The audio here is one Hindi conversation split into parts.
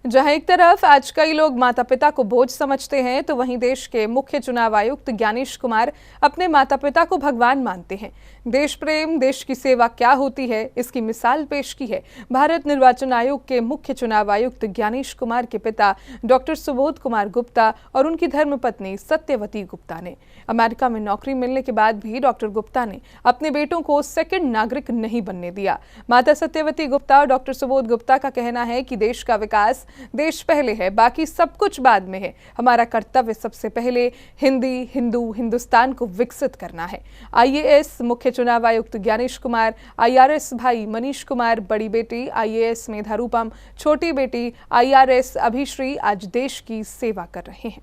जहां एक तरफ आज कई लोग माता पिता को बोझ समझते हैं, तो वहीं देश के मुख्य चुनाव आयुक्त ज्ञानेश कुमार अपने माता पिता को भगवान मानते हैं। देश प्रेम, देश की सेवा क्या होती है, इसकी मिसाल पेश की है भारत निर्वाचन आयोग के मुख्य चुनाव आयुक्त ज्ञानेश कुमार के पिता डॉक्टर सुबोध कुमार गुप्ता और उनकी धर्मपत्नी सत्यवती गुप्ता ने। अमेरिका में नौकरी मिलने के बाद भी डॉक्टर गुप्ता ने अपने बेटों को सेकंड नागरिक नहीं बनने दिया। माता सत्यवती गुप्ता और डॉक्टर सुबोध गुप्ता का कहना है कि देश का विकास देश पहले है, बाकी सब कुछ बाद में है। हमारा कर्तव्य सबसे पहले हिंदुस्तान को विकसित करना है। आईएएस मुख्य चुनाव आयुक्त ज्ञानेश कुमार, आईआरएस भाई मनीष कुमार, बड़ी बेटी आईएएस मेधा रूपम, छोटी बेटी आईआरएस अभिश्री आज देश की सेवा कर रहे हैं।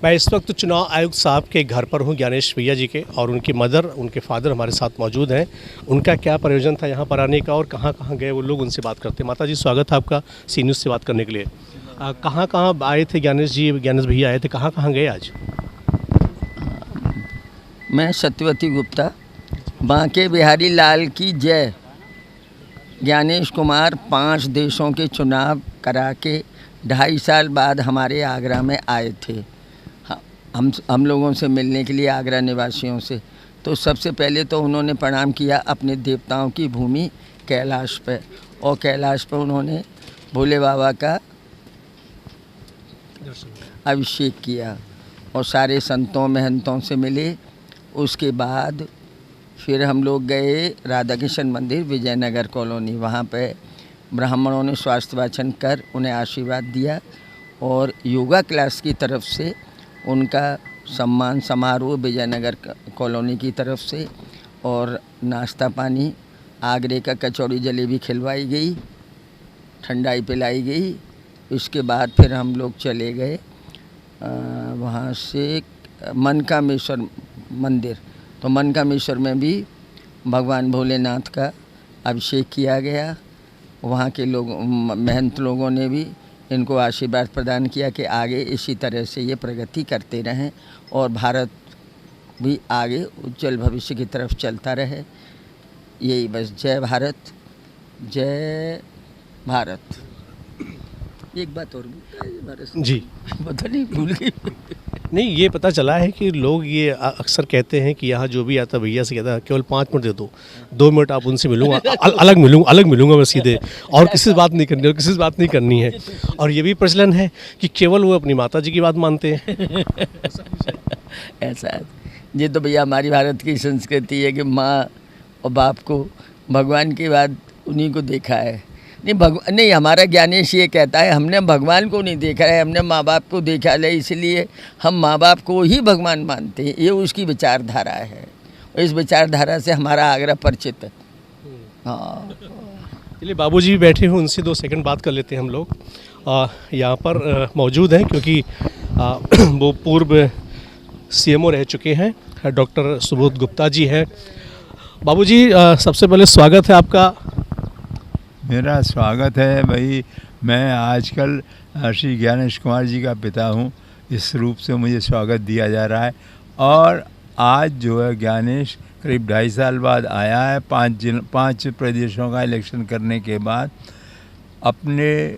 मैं इस वक्त चुनाव आयुक्त साहब के घर पर हूं, ज्ञानेश भैया जी के, और उनकी मदर, उनके फादर हमारे साथ मौजूद हैं। उनका क्या प्रयोजन था यहाँ पर आने का और कहाँ कहाँ गए वो लोग, उनसे बात करते हैं। माता जी, स्वागत है आपका सी न्यूज़ से बात करने के लिए। कहाँ कहाँ आए थे ज्ञानेश जी, ज्ञानेश भैया आए थे, कहाँ कहाँ गए आज? मैं सत्यवती गुप्ता, बांके बिहारी लाल की जय। ज्ञानेश कुमार 5 देशों के चुनाव करा के 2.5 साल बाद हमारे आगरा में आए थे, हम लोगों से मिलने के लिए, आगरा निवासियों से। तो सबसे पहले तो उन्होंने प्रणाम किया अपने देवताओं की भूमि कैलाश पे, और कैलाश पर उन्होंने भोले बाबा का अभिषेक किया और सारे संतों महंतों से मिले। उसके बाद फिर हम लोग गए राधा कृष्ण मंदिर विजयनगर कॉलोनी। वहाँ पे ब्राह्मणों ने स्वास्थ्य वाचन कर उन्हें आशीर्वाद दिया और योगा क्लास की तरफ से उनका सम्मान समारोह विजयनगर कॉलोनी की तरफ से, और नाश्ता पानी, आगरे का कचौड़ी जलेबी खिलवाई गई, ठंडाई पिलाई गई। उसके बाद फिर हम लोग चले गए वहाँ से मनकामेश्वर मंदिर। तो मनकामेश्वर में भी भगवान भोलेनाथ का अभिषेक किया गया। वहाँ के लोग, महंत लोगों ने भी इनको आशीर्वाद प्रदान किया कि आगे इसी तरह से ये प्रगति करते रहें और भारत भी आगे उज्जवल भविष्य की तरफ चलता रहे। यही बस, जय भारत, जय भारत। एक बात और जी, पता नहीं भूल गई। नहीं, ये पता चला है कि लोग ये अक्सर कहते हैं कि यहाँ जो भी आता भैया से कहता है केवल 5 मिनट दे दो, 2 मिनट आप उनसे मिलूंगा, अलग मिलूंगा मैं सीधे, और किसी से बात नहीं करनी है। और ये भी प्रचलन है कि केवल वो अपनी माता जी की बात मानते हैं। ऐसा है, ये तो भैया हमारी भारत की संस्कृति है कि माँ और बाप को भगवान के बाद उन्हीं को देखा है। नहीं, हमारा ज्ञानेश ये कहता है हमने भगवान को नहीं देखा है, हमने माँ बाप को देखा है, इसलिए हम माँ बाप को ही भगवान मानते हैं। ये उसकी विचारधारा है, और इस विचारधारा से हमारा आगरा परिचित है। हाँ, चलिए, बाबूजी भी बैठे हैं, उनसे 2 सेकंड बात कर लेते हैं हम लोग। यहाँ पर मौजूद हैं क्योंकि वो पूर्व सीएमओ रह चुके हैं, डॉक्टर सुबोध गुप्ता जी हैं। बाबूजी, सबसे पहले स्वागत है आपका। मेरा स्वागत है भाई। मैं आजकल श्री ज्ञानेश कुमार जी का पिता हूँ, इस रूप से मुझे स्वागत दिया जा रहा है। और आज जो है ज्ञानेश करीब 2.5 साल बाद आया है, 5 प्रदेशों का इलेक्शन करने के बाद। अपने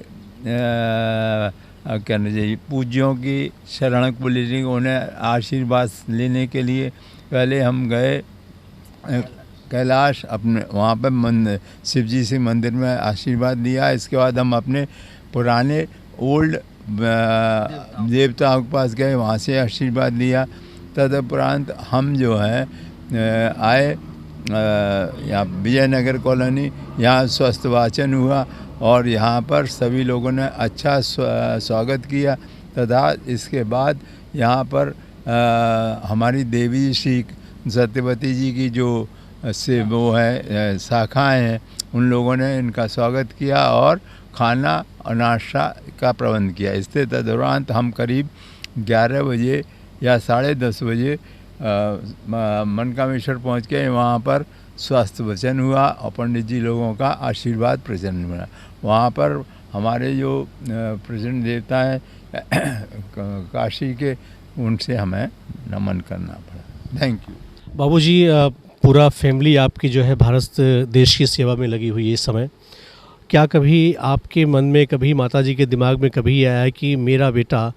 कहना चाहिए पूज्यों की शरण पुलिस, उन्हें आशीर्वाद लेने के लिए पहले हम गए कैलाश, अपने वहाँ पर शिव जी से मंदिर में आशीर्वाद दिया। इसके बाद हम अपने पुराने ओल्ड देवताओं के पास गए, वहाँ से आशीर्वाद लिया। तदुपरांत हम जो है आए यहाँ विजयनगर कॉलोनी, यहाँ स्वास्थ्य वाचन हुआ और यहाँ पर सभी लोगों ने अच्छा स्वागत किया। तथा इसके बाद यहाँ पर हमारी देवी श्री सत्यवती जी की जो से वो है शाखाएँ हैं, उन लोगों ने इनका स्वागत किया और खाना और नाश्ता का प्रबंध किया। इसके तदुपरांत हम करीब 11 बजे या 10:30 बजे मनकामेश्वर पहुँच के वहाँ पर स्वास्थ्य वचन हुआ और पंडित जी लोगों का आशीर्वाद प्रचंड मिला। वहाँ पर हमारे जो प्रचंड देवता हैं काशी के, उनसे हमें नमन करना पड़ा। Thank you. बाबूजी, पूरा फैमिली आपकी जो है भारत देश की सेवा में लगी हुई है इस समय, क्या कभी आपके मन में, कभी माताजी के दिमाग में कभी आया है कि मेरा बेटा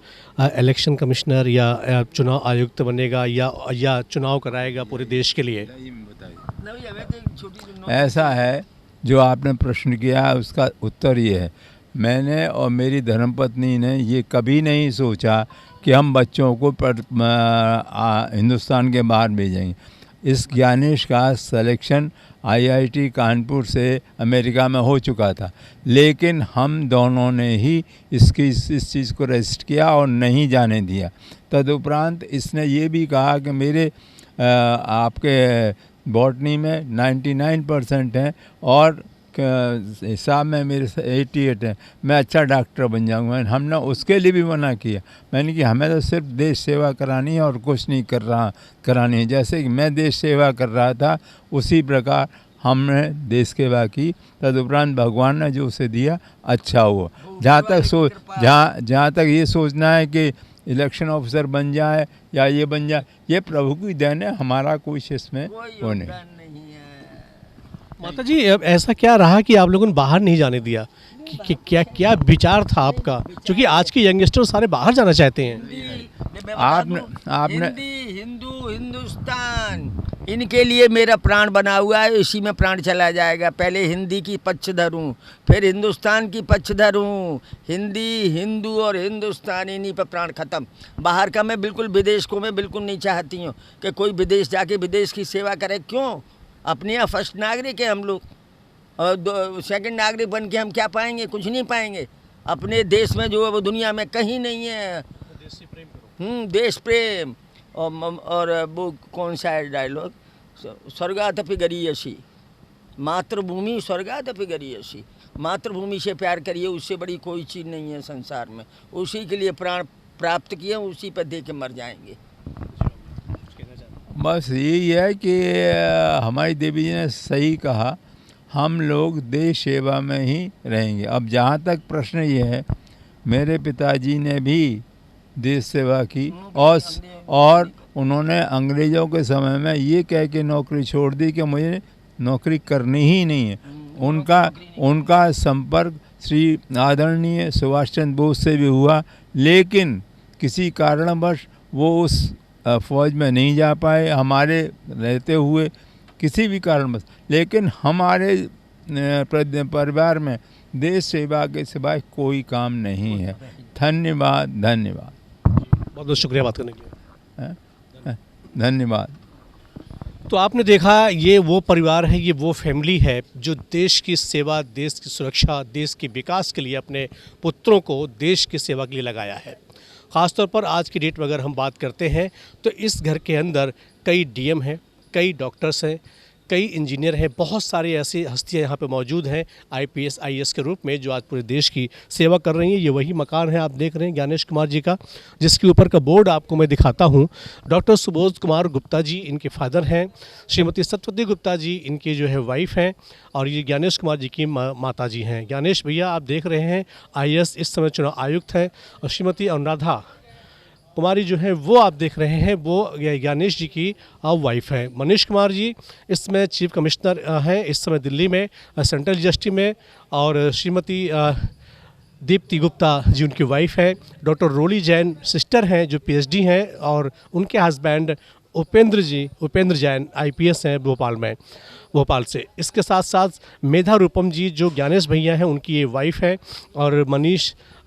इलेक्शन कमिश्नर या चुनाव आयुक्त बनेगा या चुनाव कराएगा पूरे देश के लिए? ऐसा है, जो आपने प्रश्न किया है उसका उत्तर ये है, मैंने और मेरी धर्मपत्नी ने ये कभी नहीं सोचा कि हम बच्चों को हिंदुस्तान के बाहर भेजेंगे। इस ज्ञानेश का सिलेक्शन आईआईटी कानपुर से अमेरिका में हो चुका था, लेकिन हम दोनों ने ही इस चीज़ को रेजिस्ट किया और नहीं जाने दिया। तदुपरांत इसने ये भी कहा कि मेरे आपके बॉटनी में 99% हैं और हिसाब में मेरे 88 हैं, मैं अच्छा डॉक्टर बन जाऊंगा। हमने उसके लिए भी मना किया। मैंने कि हमें तो सिर्फ देश सेवा करानी है और कुछ नहीं करानी है। जैसे कि मैं देश सेवा कर रहा था, उसी प्रकार हमने देश सेवा की। तदुपरांत भगवान ने जो उसे दिया अच्छा हुआ। जहाँ तक ये सोचना है कि इलेक्शन ऑफिसर बन जाए या ये बन जाए, ये प्रभु की देन है, हमारा कोई इसमें वो नहीं। माता जी, अब ऐसा क्या रहा कि आप लोगों ने बाहर नहीं जाने दिया? कि क्या विचार था आपका? क्योंकि आज के यंगस्टर सारे बाहर जाना चाहते हैं। आपने हिंदू हिंदुस्तान, इनके लिए मेरा प्राण बना हुआ है, इसी में प्राण चला जाएगा। पहले हिंदी की पक्ष धरूं, फिर हिंदुस्तान की पक्ष धरूं। हिंदी, हिंदू और हिंदुस्तान, इन्हीं पर प्राण खत्म। बाहर का मैं बिल्कुल, विदेश को मैं बिल्कुल नहीं चाहती हूँ कि कोई विदेश जाके विदेश की सेवा करे। क्यों? अपने यहाँ फर्स्ट नागरिक है हम लोग, और सेकंड नागरिक बन के हम क्या पाएंगे? कुछ नहीं पाएंगे। अपने देश में जो है वो दुनिया में कहीं नहीं है। देश प्रेम। और वो कौन सा है डायलॉग, स्वर्गादपि गरीयसी, मातृभूमि स्वर्गादपि गरीयसी। मातृभूमि से प्यार करिए, उससे बड़ी कोई चीज़ नहीं है संसार में। उसी के लिए प्राण प्राप्त किए, उसी पर दे के मर जाएंगे। बस यही है कि हमारी देवी जी ने सही कहा, हम लोग देश सेवा में ही रहेंगे। अब जहाँ तक प्रश्न ये है, मेरे पिताजी ने भी देश सेवा की और उन्होंने अंग्रेज़ों के समय में ये कह के नौकरी छोड़ दी कि मुझे नौकरी करनी ही नहीं है। उनका संपर्क श्री आदरणीय सुभाष चंद्र बोस से भी हुआ, लेकिन किसी कारणवश वो उस फौज में नहीं जा पाए, हमारे रहते हुए किसी भी कारणवश। लेकिन हमारे परिवार में देश सेवा के सिवाय कोई काम नहीं है। धन्यवाद, धन्यवाद, बहुत बहुत शुक्रिया बात करने के लिए। धन्यवाद। तो आपने देखा, ये वो परिवार है, ये वो फैमिली है जो देश की सेवा, देश की सुरक्षा, देश के विकास के लिए अपने पुत्रों को देश की सेवा के लिए लगाया है। ख़ासतौर पर आज की डेट में अगर हम बात करते हैं तो इस घर के अंदर कई डीएम हैं, कई डॉक्टर्स हैं, कई इंजीनियर हैं, बहुत सारी ऐसी हस्तियां यहाँ पे मौजूद हैं आईपीएस आईएएस के रूप में, जो आज पूरे देश की सेवा कर रही हैं। ये वही मकान है आप देख रहे हैं ज्ञानेश कुमार जी का, जिसके ऊपर का बोर्ड आपको मैं दिखाता हूँ। डॉक्टर सुबोध कुमार गुप्ता जी इनके फादर हैं, श्रीमती सत्यवती गुप्ता जी इनकी जो है वाइफ हैं, और ये ज्ञानेश कुमार जी की माता जी हैं। ज्ञानेश भैया आप देख रहे हैं आईएएस इस समय चुनाव आयुक्त हैं, और श्रीमती अनुराधा कुमारी जो है वो आप देख रहे हैं वो ज्ञानेश जी की वाइफ है। मनीष कुमार जी इस समय चीफ कमिश्नर हैं इस समय दिल्ली में सेंट्रल यूनिवर्सिटी में, और श्रीमती दीप्ति गुप्ता जी उनकी वाइफ है। डॉक्टर रोली जैन सिस्टर हैं जो पीएचडी हैं, और उनके हस्बैंड उपेंद्र जैन आईपीएस हैं भोपाल से। इसके साथ साथ मेधा रूपम जी जो ज्ञानेश भैया हैं उनकी ये वाइफ है, और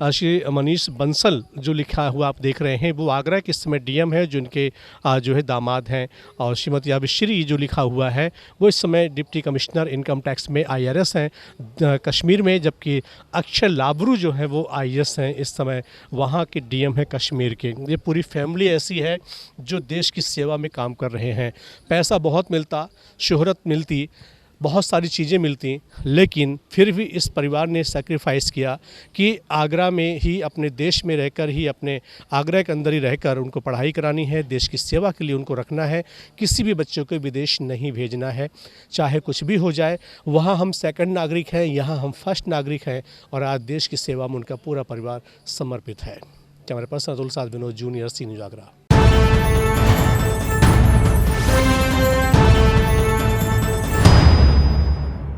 श्री मनीष बंसल जो लिखा हुआ आप देख रहे हैं वो आगरा के इस समय डीएम है, जो इनके जो है दामाद हैं, और श्रीमती अभिश्री जो लिखा हुआ है वो इस समय डिप्टी कमिश्नर इनकम टैक्स में आईआरएस हैं कश्मीर में, जबकि अक्षय लाबरू जो है वो आईएएस हैं इस समय, वहाँ के डीएम है कश्मीर के। ये पूरी फैमिली ऐसी है जो देश की सेवा में काम कर रहे हैं। पैसा बहुत मिलता, शोहरत मिलती, बहुत सारी चीज़ें मिलती, लेकिन फिर भी इस परिवार ने सैक्रिफाइस किया कि आगरा में ही, अपने देश में रहकर ही, अपने आगरा के अंदर ही रहकर उनको पढ़ाई करानी है, देश की सेवा के लिए उनको रखना है। किसी भी बच्चों को विदेश नहीं भेजना है, चाहे कुछ भी हो जाए। वहाँ हम सेकंड नागरिक हैं, यहाँ हम फर्स्ट नागरिक हैं, और आज देश की सेवा में उनका पूरा परिवार समर्पित है। कैमरा पर्सन अतुल साथ विनोद जूनियर, सी न्यूज़ आगरा।